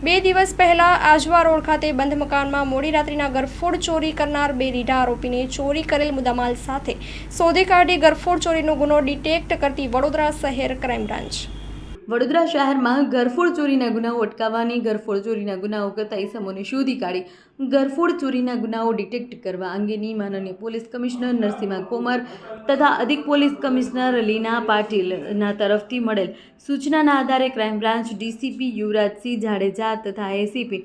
2 દિવસ પહેલા આજવા રોડ ખાતે બંધ મકાનમાં મોડી રાત્રિના ગરફોડ ચોરી કરનાર 2 રીઢા આરોપીને ચોરી કરેલ મુદ્દામાલ સાથે શોધી કાઢી ગરફોડ ચોરીનો ગુનો ડિટેક્ટ કરતી વડોદરા શહેર ક્રાઇમ બ્રાન્ચ। વડોદરા શહેરમાં ગરફોડ ચોરીના ગુનાઓ અટકાવવાની ગરફોડ ચોરીના ગુનાઓ કરતા ઇસમોને શોધી કાઢી ગરફોડ ચોરીના ગુનાઓ ડિટેક્ટ કરવા અંગેની માનનીય પોલીસ કમિશનર નરસિંહા કોમર તથા અધિક પોલીસ કમિશનર લીના પાટીલના તરફથી મળેલ સૂચનાના આધારે crime branch DCP Yuvrajsinh Jadeja તથા એસીપી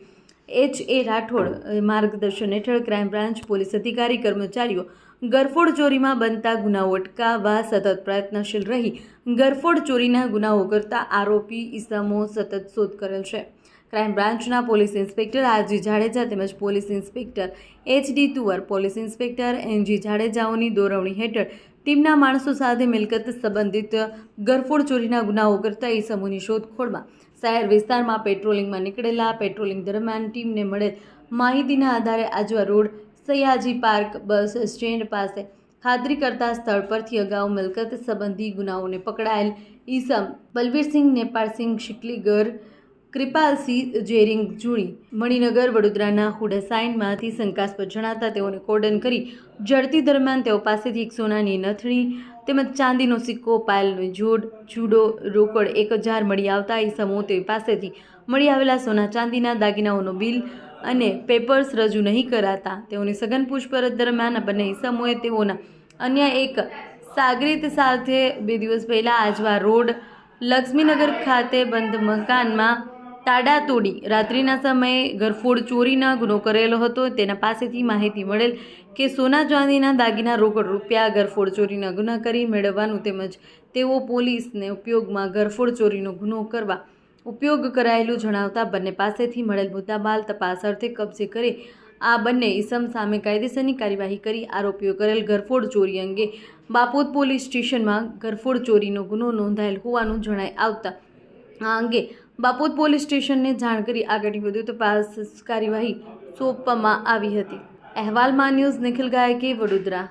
H.A. રાઠોડ માર્ગદર્શન હેઠળ ક્રાઇમ બ્રાન્ચ પોલીસ અધિકારી કર્મચારીઓ ગરફોડ ચોરીમાં બનતા ગુનાઓ અટકાવવા સતત પ્રયત્નશીલ રહી ગરફોડ ચોરીના ગુનાઓ કરતા આરોપી ઇસમો સતત શોધ કરેલ છે। ક્રાઇમ બ્રાન્ચના પોલીસ ઇન્સ્પેક્ટર આરજી જાડેજા તેમજ police inspector HD. Tuvar, police inspector NG. જાડેજાઓની દોરવણી હેઠળ ટીમના માણસો સાથે મિલકત સંબંધિત ગરફોડ ચોરીના ગુનાઓ કરતા ઇસમોની શોધખોળમાં શહેર વિસ્તારમાં પેટ્રોલિંગમાં નીકળેલા પેટ્રોલિંગ દરમિયાન ટીમને મળેલ માહિતીના આધારે Ajwa road Sayaji park bus stand પાસે ખાતરી કરતા સ્થળ પરથી અગાઉ મિલકત સંબંધી ગુનાઓને પકડાયેલ ઈસમ બલવીરસિંહ નેપાળસિંહ શિકલીગર કૃપાલસિંહ જેરિંગ જુણી મણિનગર વડોદરાના હુડસાઇનમાંથી શંકાસ્પદ જણાતા તેઓને કોર્ડન કરી ઝડપી દરમિયાન તેઓ પાસેથી એક સોનાની નથણી તેમજ ચાંદીનો સિક્કો, પાયલનો જોડ, જુડો, રોકડ 1000 મળી આવતા ઈસમો તે પાસેથી મળી આવેલા સોના ચાંદીના દાગીનાઓનો બિલ અને પેપર્સ રજૂ નહીં કરાતા તેઓની સઘન પૂછપરછ દરમિયાન બંને ઈસમોએ તેઓના અન્ય એક સાગરીત સાથે 2 દિવસ પહેલા આજવા રોડ લક્ષ્મીનગર ખાતે બંધ મકાનમાં તાળા તોડી રાત્રિના સમયે ગરફોડ ચોરીના ગુનો કરેલો હતો। તેના પાસેથી માહિતી મળેલ કે સોના ચાંદીના દાગીના રોકડ રૂપિયા ગરફોડ ચોરીના ગુના કરી મેળવવાનું તેમજ તેઓ પોલીસને ઉપયોગમાં ગરફોડ ચોરીનો ગુનો કરવા ઉપયોગ કરાયેલું જણાવતા બંને પાસેથી મળેલ મુદ્દામાલ તપાસ અર્થે કબજે કરી આ બંને ઇસમ સામે કાયદેસરની કાર્યવાહી કરી આરોપીઓ કરેલ ગરફોડ ચોરી અંગે બાપોદ પોલીસ સ્ટેશનમાં ગરફોડ ચોરીનો ગુનો નોંધાયેલ હોવાનું જણાઈ આવતા આ અંગે બાપોદ પોલીસ સ્ટેશનને જાણ કરી આગળની વધુ તપાસ કાર્યવાહી સોંપવામાં આવી હતી। અહેવાલમાં ન્યૂઝ નિખિલ ગાયકે, વડોદરા।